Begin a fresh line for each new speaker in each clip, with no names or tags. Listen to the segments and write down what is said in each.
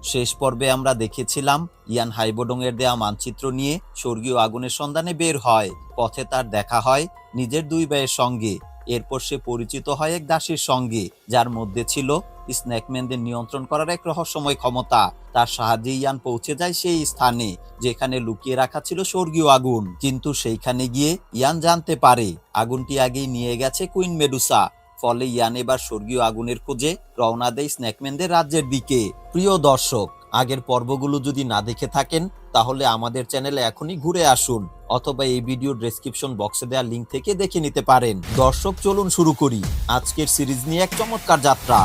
শেষ পর্বে আমরা দেখেছিলাম ইয়ান হাইবোডং-এর দেয়া মানচিত্র নিয়ে স্বর্গীয় আগুনের সন্ধানে বের হয়। পথে তার দেখা হয় নিজের দুই ভাইয়ের সঙ্গে। এরপর সে পরিচিত হয় এক দাসীর সঙ্গে, যার মধ্যে ছিল স্নেকম্যানদের নিয়ন্ত্রণ করার এক রহস্যময় ক্ষমতা। তার সাহায্যে ইয়ান পৌঁছে যায় সেই স্থানে যেখানে লুকিয়ে রাখা ছিল স্বর্গীয় আগুন। কিন্তু সেইখানে গিয়ে ইয়ান জানতে পারে আগুনটি আগেই নিয়ে গেছে কুইন মেডুসা। ফলে ইয়ান এবার স্বর্গীয় আগুনের খোঁজে রওনা দেয় স্নেকম্যানদের রাজ্যের দিকে। প্রিয় দর্শক, আগের পর্বগুলো যদি না দেখে থাকেন তাহলে আমাদের চ্যানেলে এখনই ঘুরে আসুন, অথবা এই ভিডিও ডেসক্রিপশন বক্সে দেওয়া লিঙ্ক থেকে দেখে নিতে পারেন। দর্শক, চলুন শুরু করি আজকের সিরিজ নিয়ে এক চমৎকার যাত্রা।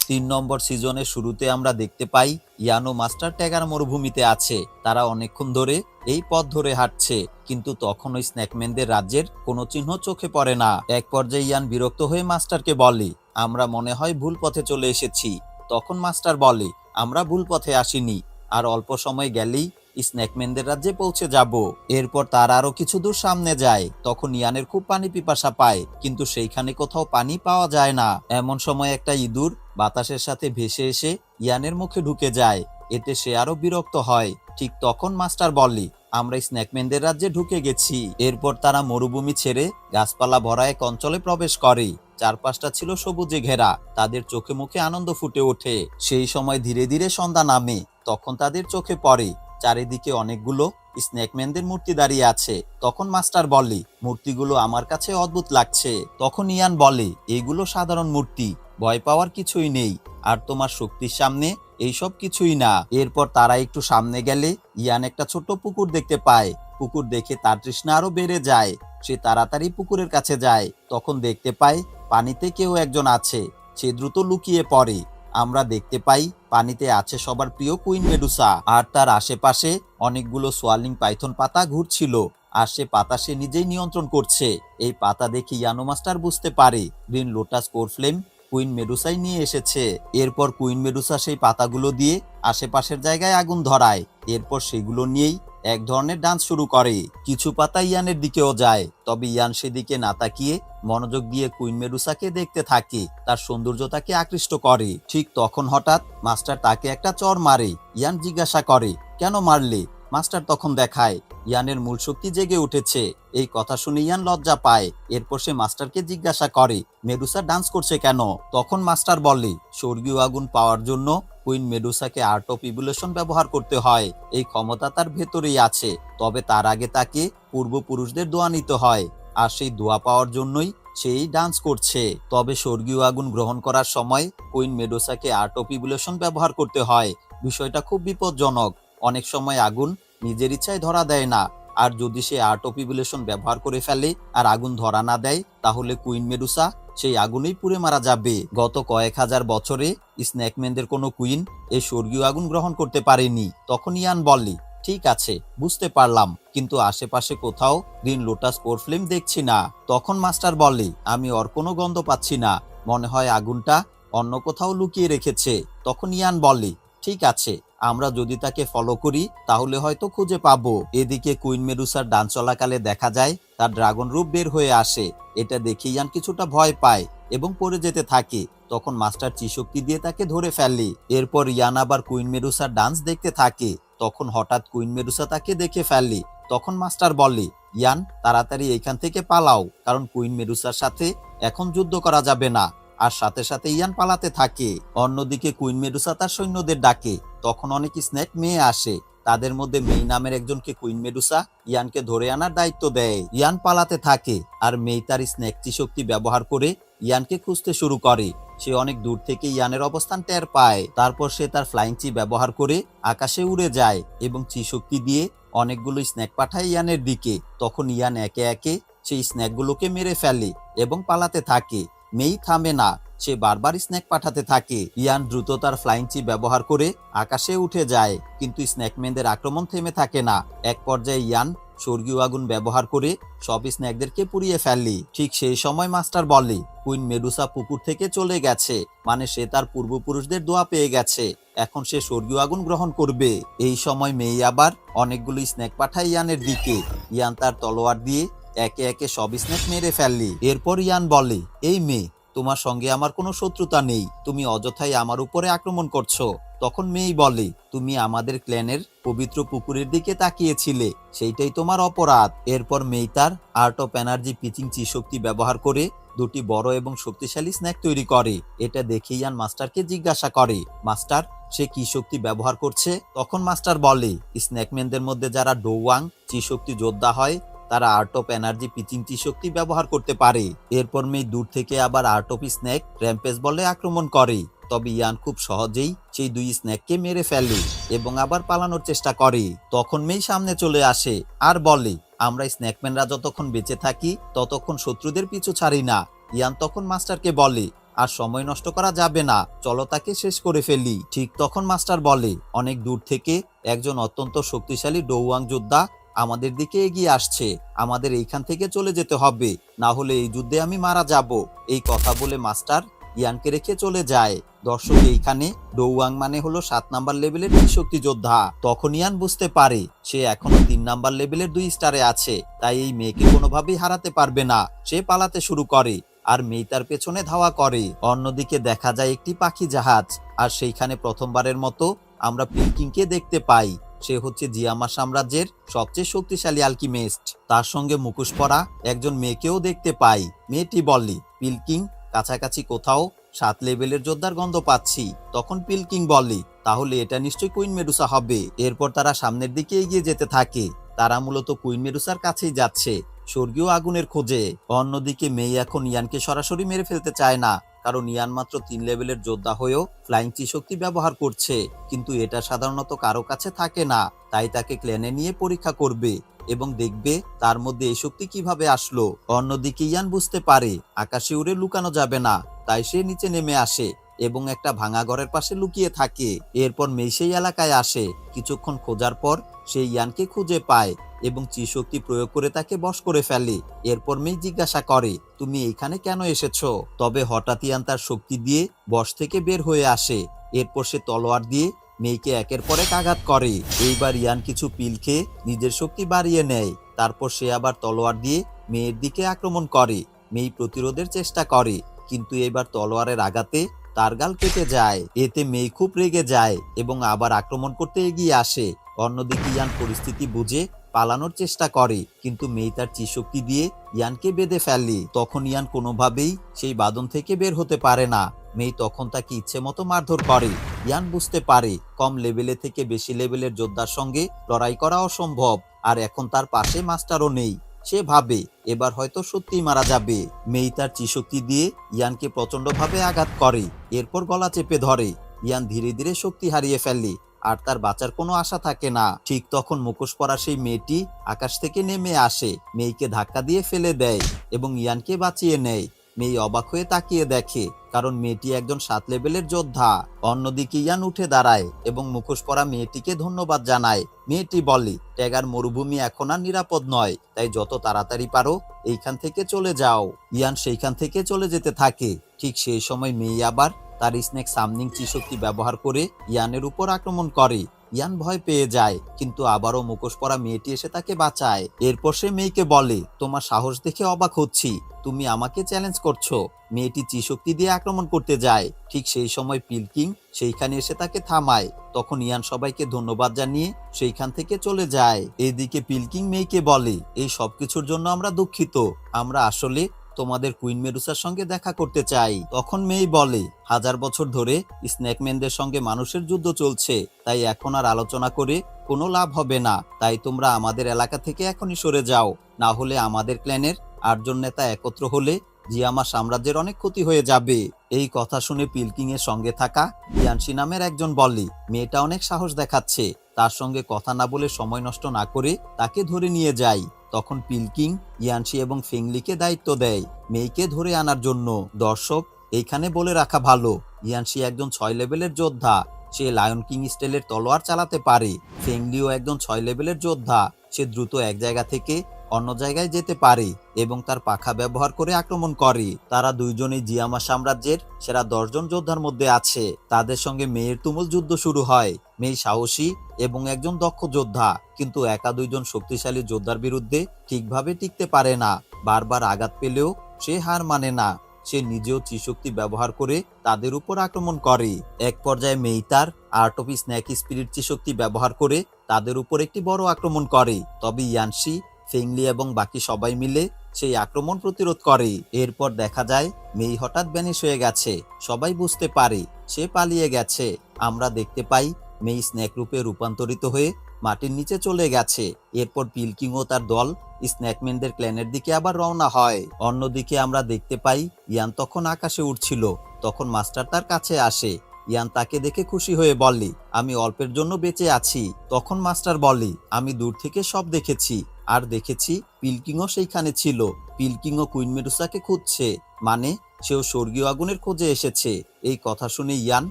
৩ নম্বর সিজনের শুরুতে আমরা দেখতে পাই ইয়ান ও মাস্টার ট্যাগার মরুভূমিতে আছে। তারা অনেকক্ষণ ধরে এই পথ ধরে হাঁটছে, কিন্তু তখন ওই স্নেকম্যানদের রাজ্যের কোনো চিহ্ন চোখে পড়ে না। এক পর্যায়ে ইয়ান বিরক্ত হয়ে মাস্টারকে বলে, আমরা মনে হয় ভুল পথে চলে এসেছি। তখন মাস্টার বলে, আমরা ভুল পথে আসিনি, আর অল্প সময় গেলেই স্নেকম্যানদের রাজ্যে পৌঁছে যাব। এরপর তার আরো কিছু দূর সামনে যায়। তখন ইয়ানের খুব পানি পিপাসা পায়, কিন্তু সেইখানে কোথাও পানি পাওয়া যায় না। এমন সময় একটা ইঁদুর বাতাসের সাথে ভেসে এসে ইয়ানের মুখে ঢুকে যায়। এতে সে আরো বিরক্ত হয়। ঠিক তখন মাস্টার বলে, আমরা স্নেকম্যানদের রাজ্যে ঢুকে গেছি। এরপর তারা মরুভূমি ছেড়ে গাছপালা ভরা এক অঞ্চলে প্রবেশ করে। চারপাশটা ছিল সবুজে ঘেরা। তাদের চোখে মুখে আনন্দ ফুটে ওঠে। সেই সময় ধীরে ধীরে সন্ধ্যা নামে। তখন তাদের চোখে পড়ে চারিদিকে অনেকগুলো স্নেকম্যানদের মূর্তি দাঁড়িয়ে আছে। তখন মাস্টার বলে, মূর্তিগুলো আমার কাছে অদ্ভুত লাগছে। তখন ইয়ান বলে, এইগুলো সাধারণ মূর্তি, ভয় পাওয়ার কিছুই নেই, আর তোমার শক্তির সামনে এইসব কিছুই না। এরপর তারা একটু সামনে গেলে ইয়ান একটা ছোট্ট পুকুর দেখতে পায়। পুকুর দেখে তার তৃষ্ণা আরো বেড়ে যায়। সে তাড়াতাড়ি পুকুরের কাছে যায়। তখন দেখতে পায় পানিতে কেউ একজন আছে। সে দ্রুত লুকিয়ে পড়ে। আমরা দেখতে পাই পানিতে আছে সবার প্রিয় কুইন মেডুসা, আর তার আশেপাশে অনেকগুলো সোয়ালিং পাইথন পাতা ঘুরছিল। আর সে পাতা সে নিজেই নিয়ন্ত্রণ করছে। এই পাতা দেখে ইয়ানো মাস্টার বুঝতে পারে green lotus core flame queen মেডুসাই নিয়ে এসেছে। এরপর কুইন মেডুসা সেই পাতাগুলো দিয়ে আশেপাশের জায়গায় আগুন ধরায়। এরপর সেগুলো নিয়েই এক ধরনের ডান্স শুরু করে। কিছু পাতা ইয়ানের দিকেও যায়, তবে ইয়ান সেদিকে না তাকিয়ে মনোযোগ দিয়ে কুইন মেডুসাকে দেখতে থাকে। তার সৌন্দর্য তাকে আকৃষ্ট করে। ঠিক তখন হঠাৎ মাস্টার তাকে একটা চড় মারে। ইয়ান জিজ্ঞাসা করে, কেন মারলে? মাস্টার তখন দেখায় ইয়ানের মূল শক্তি জেগে উঠেছে। এই কথা শুনে ইয়ান লজ্জা পায়। এরপর সে মাস্টারকে জিজ্ঞাসা করে, মেডুসা ডান্স করছে কেন? তখন মাস্টার বলে, স্বর্গীয় আগুন পাওয়ার জন্য কুইন মেডুসাকে আর্ট অফ ইভলিউশন ব্যবহার করতে হয়। এই ক্ষমতা তার ভেতরেই আছে, তবে তার আগে তাকে পূর্বপুরুষদের দোয়া নিতে হয়, আর সেই দোয়া পাওয়ার জন্যই সেই ডান্স করছে। তবে স্বর্গীয় আগুন গ্রহণ করার সময় কুইন মেডুসাকে আর্ট অফ ইভলিউশন ব্যবহার করতে হয়। বিষয়টা খুব বিপজ্জনক। অনেক সময় আগুন নিজের ইচ্ছায় ধরা দেয় না, আর যদি সে আর্ট অফ ইভলিউশন ব্যবহার করে ফেলে আর আগুন ধরা না দেয়, তাহলে কুইন মেডুসা সেই আগুনেই পুড়ে মারা যাবে। গত কয়েক হাজার বছরে স্নেকম্যানদের কোনো কুইন এই স্বর্গীয় আগুন গ্রহণ করতে পারেনি। তখন ইয়ান বলে, ঠিক আছে, বুঝতে পারলাম, কিন্তু আশেপাশে কোথাও গ্রিন লোটাস কোর ফ্লেম দেখছি না। তখন মাস্টার বলে, আমি ওর কোনো গন্ধ পাচ্ছি না, মনে হয় আগুনটা অন্য কোথাও লুকিয়ে রেখেছে। তখন ইয়ান বলে, ঠিক আছে, আমরা যদি তাকে ফলো করি তাহলে হয়তো খুঁজে পাবো। এদিকে কুইন মেডুসার ডান্স চলাকালে দেখা যায় তার ড্রাগন রূপ বের হয়ে আসে। এটা দেখে ইয়ান কিছুটা ভয় পায় এবং পড়ে যেতে থাকে। তখন মাস্টার চিশক্তি দিয়ে তাকে ধরে ফেলে। এরপর ইয়ান আবার কুইন মেডুসার ডান্স দেখতে থাকে। তখন হঠাৎ কুইন মেডুসা তাকে দেখে ফেলে। তখন মাস্টার বলে, ইয়ান, তাড়াতাড়ি এখান থেকে পালাও, কারণ কুইন মেডুসার সাথে এখন যুদ্ধ করা যাবে না। আর সাথে সাথে ইয়ান পালাতে থাকে। অন্যদিকে কুইন মেডুসা তার সৈন্যদের ডাকে। তখন অনেক স্নেক মেয়ে আসে। তাদের মধ্যে মেই নামের একজনকে কুইন মেডুসা ইয়ানকে ধরে আনার দায়িত্ব দেয়। ইয়ান পালাতে থাকে, আর মেই তার স্নেক শক্তি ব্যবহার করে ইয়ানকে খুঁজতে শুরু করে। সে অনেক দূর থেকে ইয়ানের অবস্থান টের পায়। তারপর সে তার ফ্লাইং চি ব্যবহার করে আকাশে উড়ে যায় এবং শক্তি দিয়ে অনেকগুলো স্নেক পাঠায় ইয়ানের দিকে। তখন ইয়ান একে একে সেই স্নেকগুলোকে মেরে ফেলে এবং পালাতে থাকে। মেই থামে না, সে বারবার স্নেক পাঠাতে থাকে। ইয়ান দ্রুত তার ফ্লাইং চি ব্যবহার করে আকাশে উঠে যায়, কিন্তু স্নেকম্যানদের আক্রমণ থেমে থাকে না। এক পর্যায়ে ইয়ান স্বর্গীয় আগুন ব্যবহার করে সব স্নেকদেরকে পুড়িয়ে ফেলে। ঠিক সেই সময় মাস্টার বলে, কুইন মেডুসা পুকুর থেকে চলে গেছে, মানে সে তার পূর্বপুরুষদের দোয়া পেয়ে গেছে। এখন সে স্বর্গীয় আগুন গ্রহণ করবে। এই সময় মেই আবার অনেকগুলো স্নেক পাঠায় ইয়ানের দিকে। ইয়ান তার তলোয়ার দিয়ে একে একে সব স্নেক মেরে ফেললি। এরপর ইয়ান বলে, এই মেয়ে, তোমার সঙ্গে আমার কোনো শত্রুতা নেই, তুমি অযথাই আমার উপরে আক্রমণ করছো। তখন মেই বলে, তুমি আমাদের ক্ল্যানের পবিত্র পুকুরের দিকে তাকিয়েছিলে, সেইটাই তোমার অপরাধ। এরপর মেই তার আর্ট অফ এনার্জি পিচিং চি শক্তি ব্যবহার করে দুটি বড় এবং শক্তিশালী স্ন্যাক তৈরি করে। এটা দেখে ইয়ান মাস্টারকে জিজ্ঞাসা করে, মাস্টার সে কি শক্তি ব্যবহার করছে? তখন মাস্টার বলে, স্ন্যাকম্যানদের মধ্যে যারা ডোওয়াং চি শক্তি যোদ্ধা হয় তারা আর্ট অফ এনার্জি পিচিং চি শক্তি ব্যবহার করতে পারে। এরপর মেই দূর থেকে আবার আর্ট অফ স্ন্যাক র্যাম্পেজ বলে আক্রমণ করে। তবে ইয়ান খুব সহজেই সেই দুই স্ন্যাককে মেরে ফেলে এবং আবার পালানোর চেষ্টা করে। তখন মেই সামনে চলে আসে আর বলে, আমরা স্ন্যাকম্যানরা যতক্ষণ বেঁচে থাকি ততক্ষণ শত্রুদের পিছু ছাড়ি না। ইয়ান তখন মাস্টারকে বলে, আর সময় নষ্ট করা যাবে না, চলো তাকে শেষ করে ফেলি। ঠিক তখন মাস্টার বলে, অনেক দূর থেকে একজন অত্যন্ত শক্তিশালী ডোওয়াং যোদ্ধা আমাদের দিকে এগিয়ে আসছে, আমাদের এইখান থেকে চলে যেতে হবে, না হলে এই যুদ্ধে আমি মারা যাব। এই কথা বলে মাস্টার ইয়ানকে রেখে চলে যায়। দর্শক, এইখানে ডোওয়াং মানে হলো 7 নাম্বার লেভেলের শক্তি যোদ্ধা। তখন ইয়ান বুঝতে পারে সে এখনো 3 নাম্বার লেভেলের 2 স্টারে আছে, তাই এই মেয়েকে কোনোভাবেই হারাতে পারবে না। সে পালাতে শুরু করে আর মেয়ে তার পেছনে ধাওয়া করে। অন্যদিকে দেখা যায় একটি পাখি জাহাজ, আর সেইখানে প্রথমবারের মতো আমরা পিলকিংকে দেখতে পাই। সে হচ্ছে জিয়ামা সাম্রাজ্যের সবচেয়ে শক্তিশালী আলকিমিস্ট। তার সঙ্গে মুখোশ পরা একজন মেয়েকেও দেখতে পাই। মেয়েটি বলে, পিলকিং, কাছাকাছি কোথাও 7 লেভেলের যোদ্ধার গন্ধ পাচ্ছি। তখন পিলকিং বলে, তাহলে এটা নিশ্চয়ই কুইন মেডুসা হবে। এরপর তারা সামনের দিকে এগিয়ে যেতে থাকে। তারা মূলত কুইন মেডুসার কাছেই যাচ্ছে, স্বর্গীয় আগুনের খোঁজে। অন্যদিকে মেই এখন ইয়ানকে সরাসরি মেরে ফেলতে চায় না, কারণ ইয়ান মাত্র 3 লেভেলের যোদ্ধা হয়েও ফ্লাইং চি শক্তি ব্যবহার করছে, কিন্তু এটা সাধারণত কারো কাছে থাকে না। তাই তাকে ক্ল্যানে নিয়ে পরীক্ষা করবে এবং দেখবে তার মধ্যে এই শক্তি কিভাবে আসলো। অন্যদিকে ইয়ান বুঝতে পারে আকাশে উড়ে লুকানো যাবে না, তাই সে নিচে নেমে আসে এবং একটা ভাঙা ঘরের পাশে লুকিয়ে থাকে। এরপর মেই সেই এলাকায় আসে। কিছুক্ষণ খোঁজার পর সে ইয়ানকে খুঁজে পায় এবং চি শক্তি প্রয়োগ করে তাকে বশ করে ফেলে। এরপর মেই জিজ্ঞাসা করে, তুমি এইখানে কেন এসেছো? তবে হঠাৎ ইয়ান তার শক্তি দিয়ে বশ থেকে বের হয়ে আসে। এরপর সে তলোয়ার দিয়ে মেইকে একের পর এক আঘাত করে। এইবার ইয়ান কিছু পিল খেয়ে নিজের শক্তি বাড়িয়ে নেয়। তারপর সে আবার তলোয়ার দিয়ে মেয়ের দিকে আক্রমণ করে। মেই প্রতিরোধের চেষ্টা করে, কিন্তু এবার তলোয়ারের আঘাতে তার গাল কেটে যায়। এতে মেই খুব রেগে যায় এবং আবার আক্রমণ করতে এগিয়ে আসে। অন্যদিকে ইয়ান পরিস্থিতি বুঝে পালানোর চেষ্টা করে, কিন্তু মেই তার চি শক্তি দিয়ে ইয়ানকে বেঁধে ফেলে। তখন ইয়ান কোনোভাবেই সেই বাঁধন থেকে বের হতে পারে না। মেই তখন তাকে ইচ্ছে মতো মারধর করে। ইয়ান বুঝতে পারে কম লেভেলে থেকে বেশি লেভেলের যোদ্ধার সঙ্গে লড়াই করা অসম্ভব, আর এখন তার পাশে মাস্টারও নেই। সে ভাবে এবার হয়তো সত্যিই মারা যাবে। মেই তার চি শক্তি দিয়ে ইয়ানকে প্রচন্ডভাবে আঘাত করে, এরপর গলা চেপে ধরে। ইয়ান ধীরে ধীরে শক্তি হারিয়ে ফেলে আর তার বাঁচার কোনো আশা থাকে না। ঠিক তখন মুখোশ পরা সেই মেয়েটি আকাশ থেকে নেমে আসে, মেইকে ধাক্কা দিয়ে ফেলে দেয় এবং ইয়ানকে বাঁচিয়ে নেয়। মেই অবাক হয়ে তাকিয়ে দেখে, কারণ মেয়েটি একজন 7 লেভেলের যোদ্ধা। অন্যদিকে ইয়ান উঠে দাঁড়ায় এবং মুখোশ পরা মেয়েটিকে ধন্যবাদ জানায়। মেয়েটি বলে, ট্যাগার মরুভূমি এখন আর নিরাপদ নয়, তাই যত তাড়াতাড়ি পারো এইখান থেকে চলে যাও। ইয়ান সেইখান থেকে চলে যেতে থাকে। ঠিক সেই সময় মেই আবার তার স্নেক সামনিং চি শক্তি ব্যবহার করে ইয়ানের উপর আক্রমণ করে। ইয়ান ভয় পেয়ে যায়, কিন্তু আবারও মুখোশ পরা মেয়েটি এসে তাকে বাঁচায়। এরপর সে মেয়েকে বলে, তোমার সাহস দেখে অবাক হচ্ছি, তুমি আমাকে চ্যালেঞ্জ করছো। মেয়েটি চি শক্তি দিয়ে আক্রমণ করতে যায়। ঠিক সেই সময় পিলকিং সেইখানে এসে তাকে থামায়। তখন ইয়ান সবাইকে ধন্যবাদ জানিয়ে সেইখান থেকে চলে যায়। এদিকে পিলকিং মেয়েকে বলে, এই সবকিছুর জন্য আমরা দুঃখিত, আমরা আসলে তোমাদের কুইন মেডুসার সঙ্গে দেখা করতে চাই। তখন মেই বলে, 1000 বছর ধরে স্নেকম্যানদের সঙ্গে মানুষের যুদ্ধ চলছে, তাই এখন আর আলোচনা করে কোনো লাভ হবে না। তাই তোমরা আমাদের এলাকা থেকে এখনই সরে যাও, না হলে আমাদের ক্ল্যানের 8 জন নেতা একত্র হলে জিয়ামা সাম্রাজ্যের অনেক ক্ষতি হয়ে যাবে। এই কথা শুনে পিলকিং এর সঙ্গে থাকা ইয়ানশি নামের একজন বলে, মেয়েটা অনেক সাহস দেখাচ্ছে, তার সঙ্গে কথা না বলে সময় নষ্ট না করে তাকে ধরে নিয়ে যাই। তখন পিলকিং ইয়ানশি এবং ফেংলিকে দায়িত্ব দেয় মেইকে ধরে আনার জন্য। দর্শক, এইখানে বলে রাখা ভালো, ইয়ানশি একজন 6 লেভেলের যোদ্ধা, সে লায়ন কিং স্টাইলের তলোয়ার চালাতে পারে। ফেংলিও একজন 6 লেভেলের যোদ্ধা, সে দ্রুত এক জায়গা থেকে অন্য জায়গায় যেতে পারে এবং তার পাখা ব্যবহার করে আক্রমণ করে। তারা দুইজনেই জিয়ামা সাম্রাজ্যের সেরা 10 জন যোদ্ধার মধ্যে আছে। তাদের সঙ্গে মেয়ের তুমুল যুদ্ধ শুরু হয়। মেয়ে সাহসী এবং একজন দক্ষ যোদ্ধা, কিন্তু একা 2 জন শক্তিশালী যোদ্ধার বিরুদ্ধে ঠিকভাবে টিকতে পারে না। বারবার আঘাত পেলেও সে হার মানে না। সে নিজেও ত্রিশক্তি ব্যবহার করে তাদের উপর আক্রমণ করে। এক পর্যায়ে মেই তার আর্ট অফ স্ন্যাক স্পিরিট ত্রিশক্তি ব্যবহার করে তাদের উপর একটি বড় আক্রমণ করে। তবে ইয়ানশি, ফেংলি এবং বাকি সবাই মিলে সেই আক্রমণ প্রতিরোধ করে। এরপর দেখা যায় মেই হঠাৎ ভ্যানিশ হয়ে গেছে। সবাই বুঝতে পারে সে পালিয়ে গেছে। আমরা দেখতে পাই মেই স্ন্যাক রূপে রূপান্তরিত হয়ে মাটির নিচে চলে গেছে। এরপর পিলকিং ও তার দল স্ন্যাকম্যানদের ক্ল্যানের দিকে আবার রওনা হয়। অন্যদিকে আমরা দেখতে পাই ইয়ান তখন আকাশে উড়ছিল। তখন মাস্টার তার কাছে আসে। ইয়ান তাকে দেখে খুশি হয়ে বলে, আমি অল্পের জন্য বেঁচে আছি। তখন মাস্টার বলে, আমি দূর থেকে সব দেখেছি, আর দেখেছি পিলকিংও সেইখানে ছিল। পিলকিংও কুইন মেডুসাকে খুঁজছে, মানে সেও স্বর্গীয় আগুনের খোঁজে এসেছে। এই কথা শুনে ইয়ান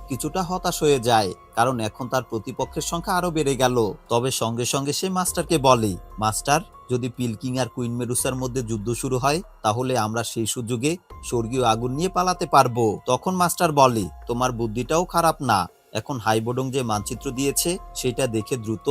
কিছুটা হতাশ হয়ে যায়, কারণ এখন তার প্রতিপক্ষের সংখ্যা আরো বেড়ে গেল। তবে সঙ্গে সঙ্গে সে মাস্টারকে বলে, মাস্টার, যদি পিলকিং আর কুইন মেডুসার মধ্যে যুদ্ধ শুরু হয় তাহলে আমরা সেই সুযোগে স্বর্গীয় আগুন নিয়ে পালাতে পারবো। তখন মাস্টার বলে, তোমার বুদ্ধিটাও খারাপ না। এখন হাইবোডং যে মানচিত্র দিয়েছে সেটা দেখে দ্রুত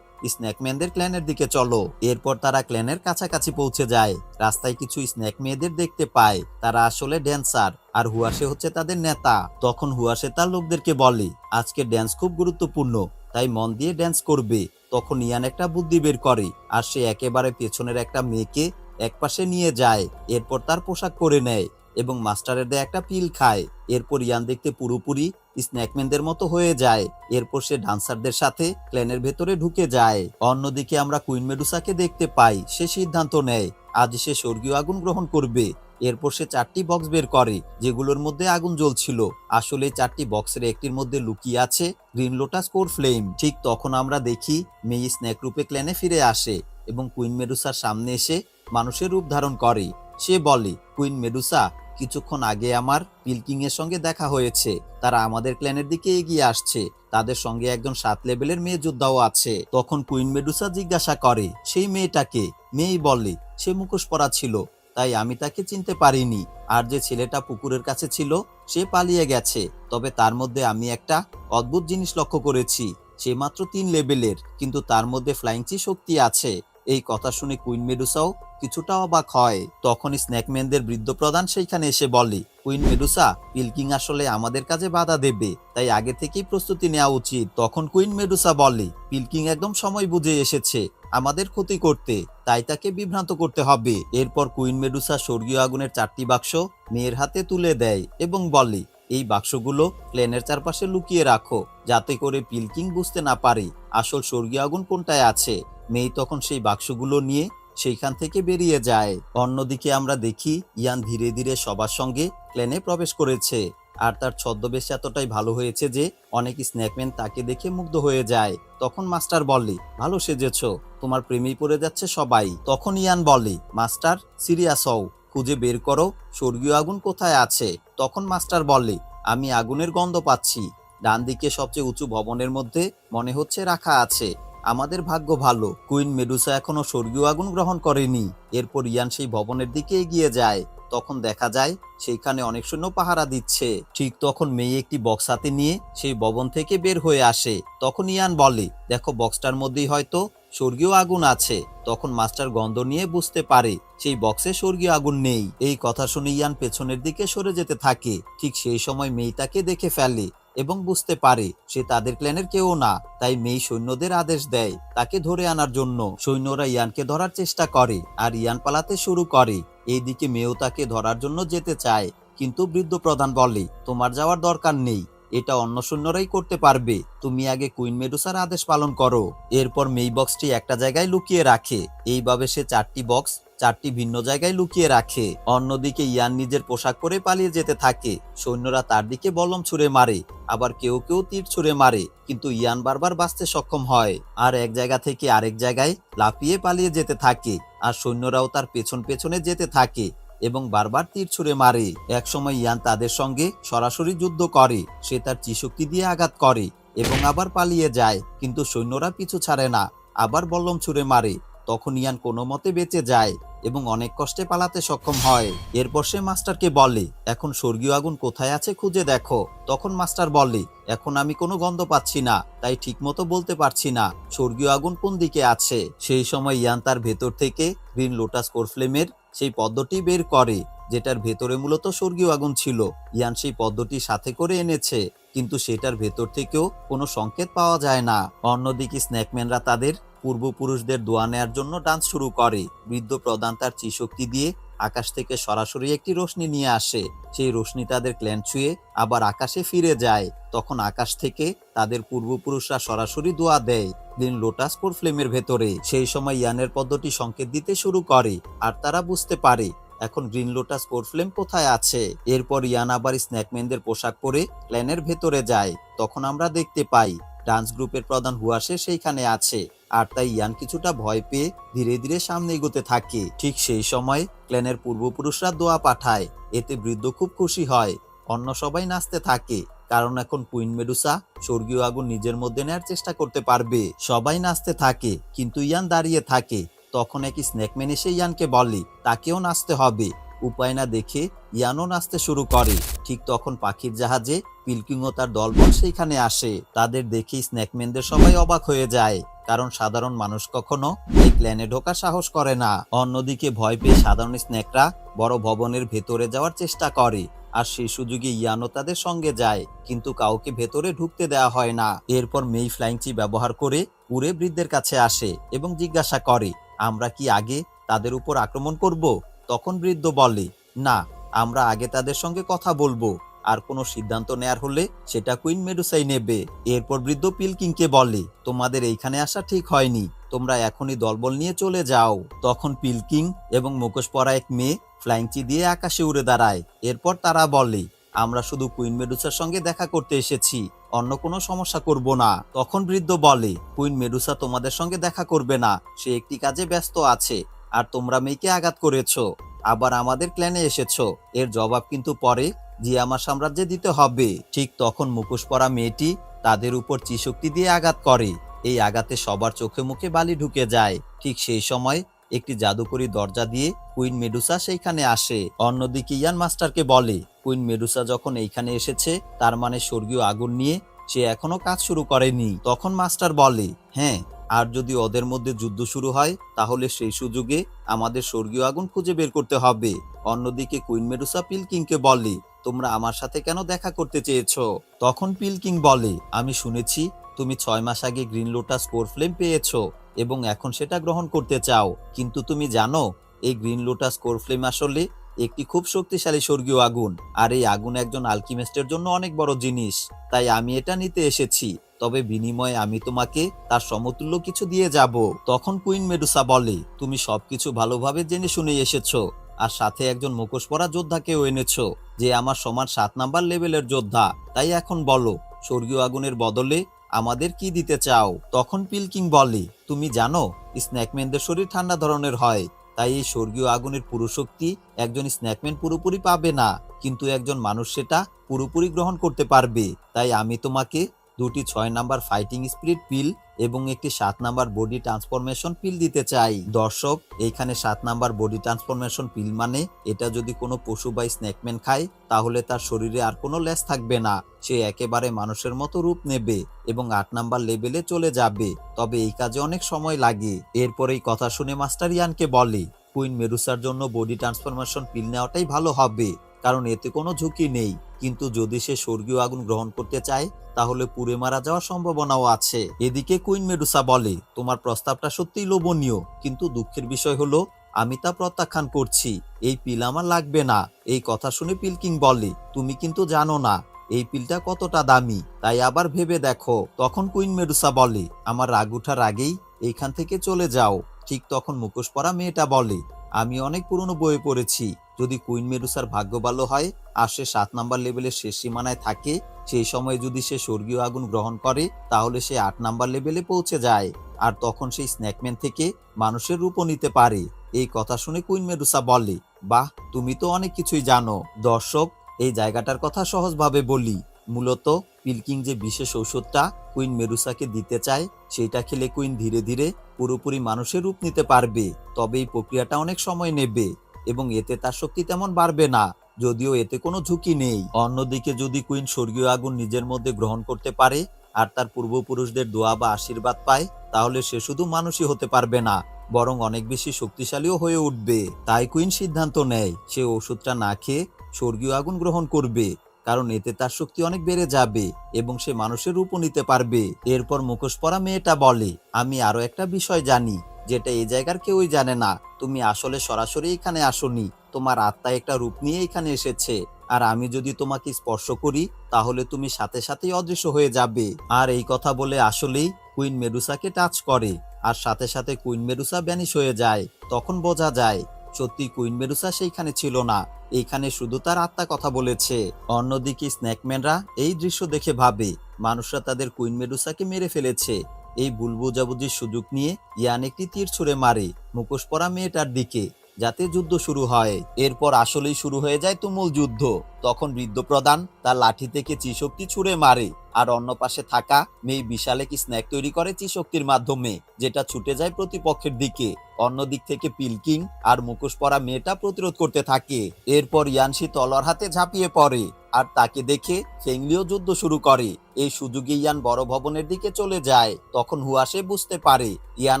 স্ন্যাকম্যানদের ক্ল্যানের দিকে চলো। এরপর তারা ক্ল্যানের কাছাকাছি পৌঁছে যায়। রাস্তায় কিছু স্ন্যাক মেয়েদের দেখতে পায়। তারা আসলে ড্যান্সার, আর হুয়াশে হচ্ছে তাদের নেতা। তখন হুয়াশে তার লোকদেরকে বলে, আজকে ড্যান্স খুব গুরুত্বপূর্ণ, তাই মন দিয়ে ড্যান্স করবে। তখন ইয়ান একটা বুদ্ধি বের করে, আর সে একেবারে পেছনের একটা মেয়েকে একপাশে নিয়ে যায়। এরপর তার পোশাক পরে নেয় এবং মাস্টারের দেয় একটা পিল খায়। এরপর ইয়ান দেখতে পুরোপুরি স্ন্যাকম্যানদের মতো হয়ে যায়। এরপর সে ডান্সারদের সাথে ক্ল্যানের ভেতরে ঢুকে যায়। অন্যদিকে আমরা কুইন মেডুসাকে দেখতে পাই। সে সিদ্ধান্ত নেয় আজ সে স্বর্গীয় আগুন গ্রহণ করবে। এরপর সে 4টি বক্স বের করে, যেগুলোর মধ্যে আগুন জ্বলছিল। আসলে 4টি বক্সের একটির মধ্যে লুকিয়ে আছে গ্রিন লোটাস কোর ফ্লেম। ঠিক তখন আমরা দেখি মেই স্ন্যাক রূপে ক্ল্যানে ফিরে আসে এবং কুইন মেডুসার সামনে এসে মানুষের রূপ ধারণ করে। সে বলে, কুইন মেডুসা, কিছুক্ষণ আগে আমার পিলকিং এর সঙ্গে দেখা হয়েছে। তারা আমাদের ক্ল্যানের দিকে এগিয়ে আসছে। তাদের সঙ্গে একজন 7 লেভেলের মেয়ে যোদ্ধাও আছে। তখন কুইন মেডুসা জিজ্ঞাসা করে, সেই মেয়েটাকে? মেই বলে, সে মুখোশ পরা ছিল, তাই আমি তাকে চিনতে পারিনি। আর যে ছেলেটা পুকুরের কাছে ছিল সে পালিয়ে গেছে। তবে তার মধ্যে আমি একটা অদ্ভুত জিনিস লক্ষ্য করেছি। সে মাত্র 3 লেভেলের, কিন্তু তার মধ্যে ফ্লাইং চি শক্তি আছে। এই কথা শুনে কুইন মেডুসাও কিছুটা অবাক হয়। তখন স্ন্যাকম্যানদের বৃদ্ধ প্রধান সেইখানে এসে বলে, কুইন মেডুসা, পিলকিং আসলে আমাদের কাজে বাধা দেবে, তাই আগে থেকেই প্রস্তুতি নেওয়া উচিত। তখন কুইন মেডুসা বলে, পিলকিং একদম সময় বুঝে এসেছে আমাদের ক্ষতি করতে, তাই তাকে বিভ্রান্ত করতে হবে। এরপর কুইন মেডুসা স্বর্গীয় আগুনের 4টি বাক্স মেয়ের হাতে তুলে দেয় এবং বলে, এই বাক্সগুলো ক্ল্যানের চারপাশে লুকিয়ে রাখো, যাতে করে পিলকিং বুঝতে না পারে আসল স্বর্গীয় আগুন কোনটায় আছে। মেই তখন সেই বাক্সগুলো নিয়ে সেইখান থেকে বেরিয়ে যায়। অন্যদিকে আমরা দেখি ইয়ান ধীরে ধীরে সবার সঙ্গে ক্ল্যানে প্রবেশ করেছে, আর তার ছদ্মবেশ এতটাই ভালো হয়েছে যে অনেক স্ন্যাকম্যান তাকে দেখে মুগ্ধ হয়ে যায়। তখন মাস্টার বলে, ভালো সেজেছ, তোমার প্রেমেই পড়ে যাচ্ছে সবাই। তখন ইয়ান বলে, মাস্টার, সিরিয়াস হও, খুঁজে বের করো স্বর্গীয় আগুন কোথায় আছে। তখন মাস্টার বলে, আমি আগুনের গন্ধ পাচ্ছি। ডান দিকে সবচেয়ে উঁচু ভবনের মধ্যে মনে হচ্ছে রাখা আছে। আমাদের ভাগ্য ভালো, কুইন মেডুসা এখনো স্বর্গীয় আগুন গ্রহণ করেনি। এরপর ইয়ান সেই ভবনের দিকে এগিয়ে যায়। তখন দেখা যায় সেইখানে অনেক সৈন্য পাহারা দিচ্ছে। ঠিক তখন মেয়ে একটি বক্স হাতে নিয়ে সেই ভবন থেকে বের হয়ে আসে। তখন ইয়ান বলে, দেখো, বক্সটার মধ্যেই হয়তো স্বর্গীয় আগুন আছে। তখন মাস্টার গন্ধ নিয়ে বুঝতে পারে সেই বক্সে স্বর্গীয় আগুন নেই। এই কথা শুনে ইয়ান পেছনের দিকে সরে যেতে থাকে। ঠিক সেই সময় মেই তাকে দেখে ফেলে এবং বুঝতে পারে সে তাদের ক্ল্যানের কেউ না। তাই মেই সৈন্যদের আদেশ দেয় তাকে ধরে আনার জন্য। সৈন্যরা ইয়ানকে ধরার চেষ্টা করে আর ইয়ান পালাতে শুরু করে। এইদিকে মেয়েও তাকে ধরার জন্য যেতে চায়, কিন্তু বৃদ্ধ প্রধান বলে, তোমার যাওয়ার দরকার নেই, এটা অন্য সৈন্যরাই করতে পারবে, তুমি আগে কুইন মেডুসার আদেশ পালন করো। এরপর মেই বক্সটি একটা জায়গায় লুকিয়ে রাখে। এইভাবে সে 4টি বক্স 4টি ভিন্ন জায়গায় লুকিয়ে রাখে। অন্যদিকে ইয়ান নিজের পোশাক পরে পালিয়ে যেতে থাকে। সৈন্যরা তার দিকে বল্লম ছুঁড়ে মারে, আবার কেউ কেউ তীর ছুঁড়ে মারে, কিন্তু ইয়ান বারবার বাঁচতে সক্ষম হয় আর এক জায়গা থেকে আরেক জায়গায় লাফিয়ে পালিয়ে যেতে থাকে। আর সৈন্যরাও তার পেছন পেছনে যেতে থাকে এবং বারবার তীর ছুঁড়ে মারে। একসময় ইয়ান তাদের সঙ্গে সরাসরি যুদ্ধ করে। সে তার চিশক্তি দিয়ে আঘাত করে এবং আবার পালিয়ে যায়, কিন্তু সৈন্যরা পিছু ছাড়ে না, আবার বল্লম ছুঁড়ে মারে। তখন ইয়ান কোনো মতে বেঁচে যায় এবং অনেক কষ্টে পালাতে সক্ষম হয়। এরপর সে মাস্টারকে বলে, এখন স্বর্গীয় আগুন কোথায় আছে খুঁজে দেখো। তখন মাস্টার বলে, এখন আমি কোনো গন্ধ পাচ্ছি না, তাই ঠিকমতো বলতে পারছি না স্বর্গীয় আগুন কোন দিকে আছে। সেই সময় ইয়ান তার ভেতর থেকে গ্রিন লোটাস কোর ফ্লেমের সেই পদ্মটি বের করে যেটার ভেতরে মূলত স্বর্গীয় আগুন ছিল। ইয়ান সেই পদ্মটি সাথে করে এনেছে, কিন্তু সেটার ভেতর থেকেও কোনো সংকেত পাওয়া যায় না। অন্যদিকে স্ন্যাকম্যানরা তাদের পূর্বপুরুষদের দোয়া নেয়ার জন্য ডান্স শুরু করে। বৃদ্ধ প্রধান তার চিশক্তি দিয়ে আকাশ থেকে সরাসরি একটি রশ্মি নিয়ে আসে। সেই রশ্মি তাদের ক্ল্যান ছুঁয়ে আবার আকাশে ফিরে যায়। তখন আকাশ থেকে তাদের পূর্বপুরুষরা সরাসরি দোয়া দেয় গ্রিন লোটাস কোর ফ্লেমের ভেতরে। সেই সময় ইয়ানের পদ্ধতি সংকেত দিতে শুরু করে, আর তারা বুঝতে পারে এখন গ্রিন লোটাস কোর ফ্লেম কোথায় আছে। এরপর ইয়ান আবার স্ন্যাকম্যানদের পোশাক পরে ক্ল্যানের ভেতরে যায়। তখন আমরা দেখতে পাই ডান্স গ্রুপের প্রধান হুয়াশে সেইখানে আছে, আর তাই ইয়ান কিছুটা ভয় পেয়ে ধীরে ধীরে সামনে এগোতে থাকে। ঠিক সেই সময় ক্ল্যানের পূর্বপুরুষরা দোয়া পাঠায়। এতে বৃদ্ধ খুব খুশি হয়। অন্য সবাই নাচতে থাকে, কারণ এখন কুইন মেডুসা স্বর্গীয় আগুন নিজের মধ্যে নেয়ার চেষ্টা করতে পারবে। সবাই নাচতে থাকে, কিন্তু ইয়ান দাঁড়িয়ে থাকে। তখন এক স্ন্যাকম্যান এসে ইয়ানকে বলে তাকেও নাচতে হবে। উপায় না দেখে ইয়ানও নাচতে শুরু করে। ঠিক তখন পাখির জাহাজে পিলকিং ও তার দলবল সেইখানে আসে। তাদের দেখে স্ন্যাকম্যানদের সবাই অবাক হয়ে যায়, কারণ সাধারণ মানুষ কখনো এই ক্ল্যানে ঢোকার সাহস করে না। অন্যদিকে ভয় পেয়ে সাধারণ স্ন্যাকরা বড় ভবনের ভেতরে যাওয়ার চেষ্টা করে, আর সেই সুযোগে ইয়ানও তাদের সঙ্গে যায়, কিন্তু কাউকে ভেতরে ঢুকতে দেওয়া হয় না। এরপর মেই ফ্লাইংচি ব্যবহার করে উড়ে বৃদ্ধের কাছে আসে এবং জিজ্ঞাসা করে আমরা কি আগে তাদের উপর আক্রমণ করব? তখন বৃদ্ধ বলে না, আমরা আগে তাদের সঙ্গে কথা বলবো, আর কোনো সিদ্ধান্ত নেয়ার হলে সেটা কুইন মেডুসাই নেবে। এরপর বৃদ্ধ পিলকিংকে বলে তোমাদের এইখানে আসা ঠিক হয়নি, তোমরা এখনই দলবল নিয়ে চলে যাও। তখন পিলকিং এবং মুখোশ পরা এক মেয়ে ফ্লাইংচি দিয়ে আকাশে উড়ে দাঁড়ায়। এরপর তারা বলে আমরা শুধু কুইন মেডুসার সঙ্গে দেখা করতে এসেছি, অন্য কোনো সমস্যা করব না। তখন বৃদ্ধ বলে কুইন মেডুসা তোমাদের সঙ্গে দেখা করবে না, সে একটি কাজে ব্যস্ত আছে, আর তোমরা মেয়েকে আঘাত করেছো, আবার আমাদের ক্ল্যানে এসেছো, এর জবাব কিন্তু পরে জিয়ামা সাম্রাজ্যে দিতে হবে। ঠিক তখন মুখোশ পরা মেয়েটি তাদের উপর চিশক্তি দিয়ে আঘাত করে। এই আঘাতে সবার চোখে মুখে বালি ঢুকে যায়। ঠিক সেই সময় একটি জাদুকরি দরজা দিয়ে কুইন মেডুসা সেইখানে আসে। অন্যদিকে ইয়ান মাস্টারকে বলে কুইন মেডুসা যখন এইখানে এসেছে তার মানে স্বর্গীয় আগুন নিয়ে সে এখনো কাজ শুরু করেনি। তখন মাস্টার বলে হ্যাঁ, আর যদি ওদের মধ্যে যুদ্ধ শুরু হয় তাহলে সেই সুযোগে আমাদের স্বর্গীয় আগুন খুঁজে বের করতে হবে। অন্যদিকে কুইন মেডুসা পিলকিংকে বলে তোমরা আমার সাথে কেন দেখা করতে চেয়েছো? তখন পিলকিং বলে আমি শুনেছি তুমি 6 মাস আগে গ্রিন লোটাস কোর ফ্লেম পেয়েছো এবং এখন সেটা গ্রহণ করতে চাও, কিন্তু তুমি জানো এই গ্রিন লোটাস কোর ফ্লেম আসলে একটি খুব শক্তিশালী স্বর্গীয় আগুন, আর এই আগুন একজন আলকিমিস্টের জন্য অনেক বড় জিনিস। তাই আমি এটা নিতে এসেছি, তবে বিনিময়ে আমি তোমাকে তার সমতুল্য কিছু দিয়ে যাব। তখন কুইন মেডুসা বলে তুমি সবকিছু ভালোভাবে জেনে শুনে এসেছো, আর সাথে একজন মুখোশ পরা যোদ্ধাকেও এনেছো যে আমার সমান 7 নাম্বার লেভেলের যোদ্ধা। তাই এখন বলো স্বর্গীয় আগুনের বদলে আমাদের কি দিতে চাও? তখন পিলকিং বলে তুমি জানো স্ন্যাকম্যানদের শরীর ঠান্ডা ধরনের হয়, তাই এই স্বর্গীয় আগুনের পুরো শক্তি একজন স্ন্যাকম্যান পুরোপুরি পাবে না, কিন্তু একজন মানুষ সেটা পুরোপুরি গ্রহণ করতে পারবে। তাই আমি তোমাকে 2টি 6 নাম্বার ফাইটিং স্পিরিট পিল এবং একটি 7 নাম্বার বডি ট্রান্সফরমেশন পিল দিতে চাই। দর্শক, এইখানে 7 নাম্বার বডি ট্রান্সফরমেশন পিল মানে এটা যদি কোনো পশু বা স্ন্যাকম্যান খায় তাহলে তার শরীরে আর কোনো লেজ থাকবে না, সে একেবারে মানুষের মতো রূপ নেবে এবং 8 নাম্বার লেভেলে চলে যাবে। তবে এই কাজে অনেক সময় লাগে। এরপর এই কথা শুনে মাস্টার ইয়ানকে বলে কুইন মেডুসার জন্য বডি ট্রান্সফরমেশন পিল নেওয়াটাই ভালো হবে, কারণ এতে কোনো ঝুঁকি নেই, কিন্তু যদি সে স্বর্গীয় আগুন গ্রহণ করতে চায় তাহলে পুড়ে মারা যাওয়ার সম্ভাবনাও আছে। এদিকে কুইন মেডুসা বলে তোমার প্রস্তাবটা সত্যিই লোভনীয়, কিন্তু দুঃখের বিষয় হলো আমি তা প্রত্যাখ্যান করছি, এই পিল আমার লাগবে না। এই কথা শুনে পিলকিং বলে তুমি কিন্তু জানো না এই পিলটা কতটা দামি, তাই আবার ভেবে দেখো। তখন কুইন মেডুসা বলে আমার রাগ উঠার আগেই এইখান থেকে চলে যাও। ঠিক তখন মুখোশ পরা মেয়েটা বলে আমি অনেক পুরনো বইয়ে পড়েছি, যদি কুইন মেডুসার ভাগ্য ভালো হয় আর সে 7 নাম্বার লেভেলের শেষ সীমানায় থাকে, সেই সময় যদি সে স্বর্গীয় আগুন গ্রহণ করে তাহলে সে 8 নাম্বার লেভেলে পৌঁছে যায়, আর তখন সেই স্ন্যাকম্যান থেকে মানুষের রূপও নিতে পারে। এই কথা শুনে কুইন মেডুসা বলে বাহ, তুমি তো অনেক কিছুই জানো। দর্শক, এই জায়গাটার কথা সহজভাবে বলি, মূলত পিলকিং যে বিশেষ ঔষধটা কুইন মেডুসাকে দিতে চায় সেইটা খেলে কুইন ধীরে ধীরে পুরোপুরি মানুষের রূপ নিতে পারবে, তবে এই প্রক্রিয়াটা অনেক সময় নেবে এবং এতে তার শক্তি তেমন বাড়বে না, যদিও এতে কোনো ঝুঁকি নেই। অন্যদিকে যদি কুইন স্বর্গীয় আগুন নিজের মধ্যে গ্রহণ করতে পারে আর তার পূর্বপুরুষদের দোয়া বা আশীর্বাদ পায় তাহলে সে শুধু মানুষই হতে পারবে না, বরং অনেক বেশি শক্তিশালীও হয়ে উঠবে। তাই কুইন সিদ্ধান্ত নেয় সে ওষুধটা না খেয়ে স্বর্গীয় আগুন গ্রহণ করবে, কারণ এতে তার শক্তি অনেক বেড়ে যাবে এবং সে মানুষের রূপও নিতে পারবে। এরপর মুখোশ পরা মেয়েটা বলে, আমি আরো একটা বিষয় জানি যেটা এই জায়গার কেউই জানে না। তুমি আসলে সরাসরি এখানে আসোনি, তোমার আত্মা একটা রূপ নিয়ে এখানে এসেছে। আর আমি যদি তোমাকে স্পর্শ করি তাহলে তুমি সাথে সাথেই অদৃশ্য হয়ে যাবে। আর এই কথা বলে আসলেই কুইন মেডুসাকে টাচ করে, আর সাথে সাথে কুইন মেডুসা ভ্যানিশ হয়ে যায়। তখন বোঝা যায় সত্যি কুইন মেডুসা সেইখানে ছিল না, এইখানে শুধু তার আত্মা কথা বলেছে। অন্যদিকে স্নেকম্যানরা এই দৃশ্য দেখে ভাবে মানুষরা তাদের কুইন মেডুসাকে মেরে ফেলেছে। এই ভুল বোঝাবুঝির সুযোগ নিয়ে ইয়ান একটি তীর ছুঁড়ে মারে মুখোশ পরা মেয়েটার দিকে, যাতে যুদ্ধ শুরু হয়। এরপর আসলেই শুরু হয়ে যায় তুমুল যুদ্ধ। তখন বৃদ্ধ প্রধান তার লাঠি থেকে চিশক্তি ছুঁড়ে মারে, আর অন্য পাশে থাকা মেয়ে বিশাল এক স্ন্যাক তৈরি করে চিশক্তির মাধ্যমে, যেটা ছুটে যায় প্রতিপক্ষের দিকে। অন্যদিক থেকে পিলকিং আর মুখোশ পরা মেয়েটা প্রতিরোধ করতে থাকে। এরপর ইয়ানশি তলোয়ার হাতে ঝাঁপিয়ে পড়ে, আর তাকে দেখে ফেংলিও যুদ্ধ শুরু করে। এই সুযোগে ইয়ান বড় ভবনের দিকে চলে যায়। তখন হুয়াশে বুঝতে পারে ইয়ান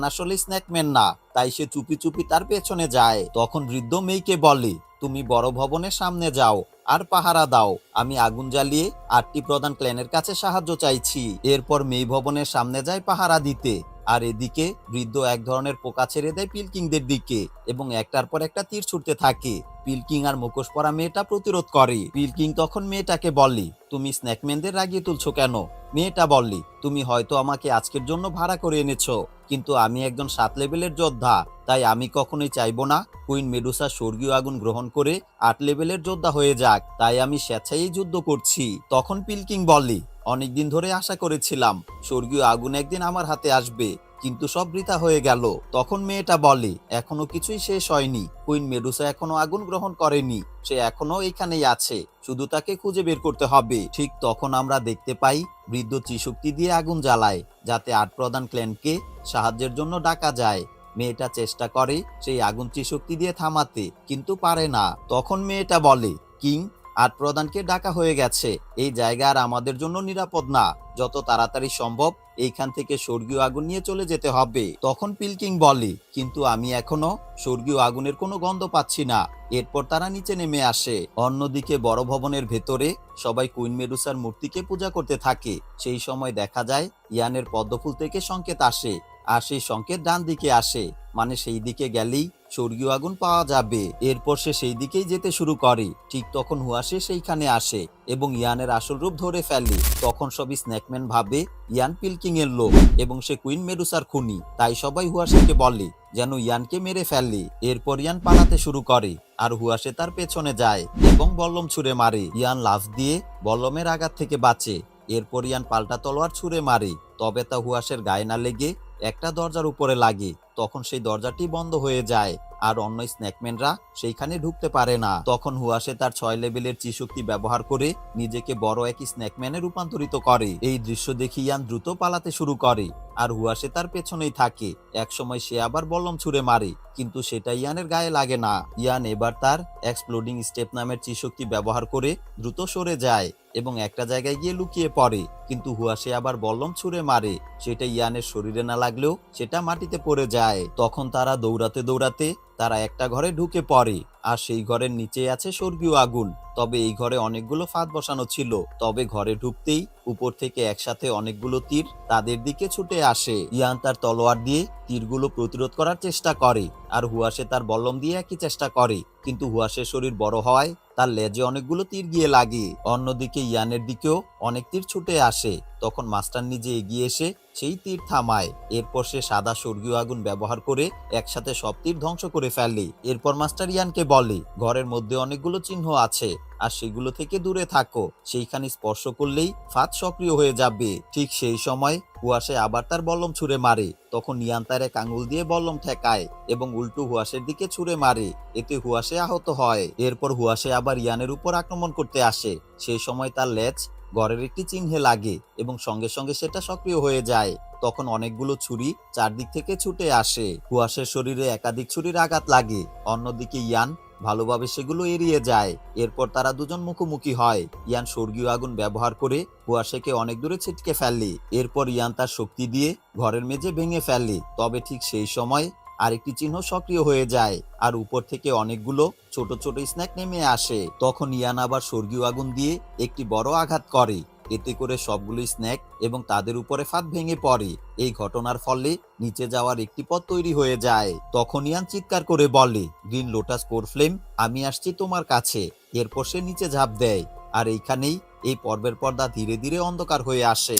আসলে স্ন্যাকম্যান না, তাই সে চুপি চুপি তার পেছনে যায়। তখন বৃদ্ধ মেয়েকে বলে, তুমি বড় ভবনের সামনে যাও আর পাহারা দাও, আমি আগুন জ্বালিয়ে 8টি প্রধান ক্ল্যানের কাছে সাহায্য চাইছি। এরপর মেয়ে ভবনের সামনে যায় পাহারা দিতে, আর এদিকে বৃদ্ধ এক ধরনের পোকা ছেড়ে দেয় পিলকিংদের দিকে এবং একটার পর একটা তীর ছুটতে থাকে। পিলকিং আর মুখোশ পরা মেয়েটা প্রতিরোধ করে। পিলকিং তখন মেয়েটাকে বলে, তুমি স্ন্যাকম্যানদের রাগিয়ে তুলছো কেন? মেয়েটা বললি, তুমি হয়তো আমাকে আজকের জন্য ভাড়া করে এনেছো, কিন্তু আমি একজন 7 লেভেলের যোদ্ধা, তাই আমি কখনোই চাইবো না কুইন মেডুসা স্বর্গীয় আগুন গ্রহণ করে 8 লেভেলের যোদ্ধা হয়ে যাক, তাই আমি স্বেচ্ছায় যুদ্ধ করছি। তখন পিলকিং বললি, অনেকদিন ধরে আশা করেছিলাম স্বর্গীয় আগুন একদিন আমার হাতে আসবে, কিন্তু সব বৃথা হয়ে গেল। তখন মেয়েটা বলে, এখনো কিছুই শেষ হয়নি, কুইন মেডুসা এখনো আগুন গ্রহণ করেনি, সে এখনো এখানেই আছে, শুধু তাকে খুঁজে বের করতে হবে। ঠিক তখন আমরা দেখতে পাই বৃদ্ধ ত্রিশক্তি দিয়ে আগুন জ্বালায়, যাতে 8 প্রধান ক্ল্যানকে সাহায্যের জন্য ডাকা যায়। মেয়েটা চেষ্টা করে সেই আগুন ত্রিশক্তি দিয়ে থামাতে, কিন্তু পারে না। তখন মেয়েটা বলে, কিং, 8 প্রধানকে ডাকা হয়ে গেছে, এই জায়গা আর আমাদের জন্য নিরাপদ না, যত তাড়াতাড়ি সম্ভব এইখান থেকে স্বর্গীয় আগুন নিয়ে চলে যেতে হবে। তখন পিলকিং বলে, কিন্তু আমি এখনো স্বর্গীয় আগুনের কোনো গন্ধ পাচ্ছি না। এরপর তারা নিচে নেমে আসে। অন্যদিকে বড় ভবনের ভেতরে সবাই কুইন মেডুসার মূর্তিকে পূজা করতে থাকে। সেই সময় দেখা যায় ইয়ানের পদ্মফুল থেকে সংকেত আসে, আর সেই সংকেত ডান দিকে আসে, মানে সেই দিকে গেলেই স্বর্গীয় আগুন পাওয়া যাবে। এরপর সে সেই দিকেই যেতে শুরু করে। ঠিক তখন হুয়াশে সেইখানে আসে এবং ইয়ানের আসল রূপ ধরে ফেলে। তখন সবই স্ন্যাকম্যান ভাবে ইয়ান পিলকিং এর লোক এবং সে কুইন মেডুসার খুনি, তাই সবাই হুয়াশেকে বলে যেন ইয়ানকে মেরে ফেলে। এরপর ইয়ান পালাতে শুরু করে, আর হুয়াশে তার পেছনে যায় এবং বল্লম ছুঁড়ে মারে। ইয়ান লাফ দিয়ে বল্লমের আঘাত থেকে বাঁচে। এরপর ইয়ান পাল্টা তলোয়ার ছুঁড়ে মারে, তবে তা হুয়াশের গায়ে না লেগে একটা দরজার উপরে লাগে। তখন সেই দরজাটি বন্ধ হয়ে যায়, আর অন্য স্ন্যাকম্যানরা সেইখানে ঢুকতে পারে না। তখন হুয়াশে তার 6 লেভেলের চিশক্তি ব্যবহার করে নিজেকে বড় এক স্ন্যাকম্যানে রূপান্তরিত করে। এই দৃশ্য দেখে ইয়ান দ্রুত পালাতে শুরু করে, আর হুয়াশে তার পেছনেই থাকে। একসময় সে আবার বল্লম ছুঁড়ে মারে, কিন্তু সেটা ইয়ানের গায়ে লাগে না। ইয়ান এবার তার এক্সপ্লোডিং স্টেপ নামের চিশক্তি ব্যবহার করে দ্রুত সরে যায় এবং একটা জায়গায় গিয়ে লুকিয়ে পড়ে, কিন্তু হুয়াশে আবার বল্লম ছুঁড়ে মারে। সেটা ইয়ানের শরীরে না লাগলেও সেটা মাটিতে পড়ে যায়। তখন তারা দৌড়াতে দৌড়াতে তারা একটা ঘরে ঢুকে পড়ে, আর সেই ঘরের নিচে আছে স্বর্গীয় আগুন। তবে এই ঘরে অনেকগুলো ফাঁদ বসানো ছিল। তবে ঘরে ঢুকতেই উপর থেকে একসাথে অনেকগুলো তীর তাদের দিকে ছুটে আসে। ইয়ান তার তলোয়ার দিয়ে তীরগুলো প্রতিরোধ করার চেষ্টা করে, আর হুয়াশে তার বল্লম দিয়ে একই চেষ্টা করে, কিন্তু হুয়াশের শরীর বড় হওয়ায় তার লেজে অনেকগুলো তীর গিয়ে লাগে। অন্যদিকে ইয়ানের দিকেও অনেক তীর ছুটে আসে। তখন মাস্টার নিজে এগিয়ে এসে সেই তীর থামায়। এরপর সে সাদা স্বর্গীয় আগুন ব্যবহার করে একসাথে সব তীর ধ্বংস করে ফেলে। এরপর মাস্টার ইয়ানকে বলে, ঘরের মধ্যে অনেকগুলো চিহ্ন আছে, আর সেগুলো থেকে দূরে থাকো, সেইখানে স্পর্শ করলেই ফাঁদ সক্রিয় হয়ে যাবে। ঠিক সেই সময় হুয়াশে আবার তার বল্লম ছুঁড়ে মারে। তখন ইয়ান তার এক আঙুল দিয়ে বল্লম ঠেকায় এবং উল্টো হুয়াশের দিকে ছুঁড়ে মারে, এতে হুয়াশে আহত হয়। এরপর হুয়াশে আবার ইয়ানের উপর আক্রমণ করতে আসে। সেই সময় তার লেজ ঘরের একটি চিহ্নে লাগে এবং সঙ্গে সঙ্গে সেটা সক্রিয় হয়ে যায়। তখন অনেকগুলো ছুরি চারদিক থেকে ছুটে আসে। হুয়াশের শরীরে একাধিক ছুরির আঘাত লাগে। অন্যদিকে ইয়ান ভালোভাবে সেগুলো এড়িয়ে যায়। এরপর তারা দুজন মুখোমুখি হয়। ইয়ান স্বর্গীয় আগুন ব্যবহার করে হুয়াশেকে অনেক দূরে ছিটকে ফেলে। এরপর ইয়ান তার শক্তি দিয়ে ঘরের মেঝে ভেঙে ফেলে। তবে ঠিক সেই সময় আরেকটি চিহ্ন সক্রিয় হয়ে যায় আর উপর থেকে অনেকগুলো ছোট ছোট স্ন্যাক নেমে আসে। তখন ইয়ান আবার স্বর্গীয় আগুন দিয়ে একটি বড় আঘাত করে, এতে করে সবগুলো স্ন্যাক এবং তাদের উপরে ফাঁদ ভেঙে পড়ে। এই ঘটনার ফলে নিচে যাওয়ার একটি পথ তৈরি হয়ে যায়। তখন ইয়ান চিৎকার করে বলে, গ্রিন লোটাস কোর ফ্লেম, আমি আসছি তোমার কাছে। এরপর সে নিচে ঝাঁপ দেয় আর এইখানেই এই পর্বের পর্দা ধীরে ধীরে অন্ধকার হয়ে আসে।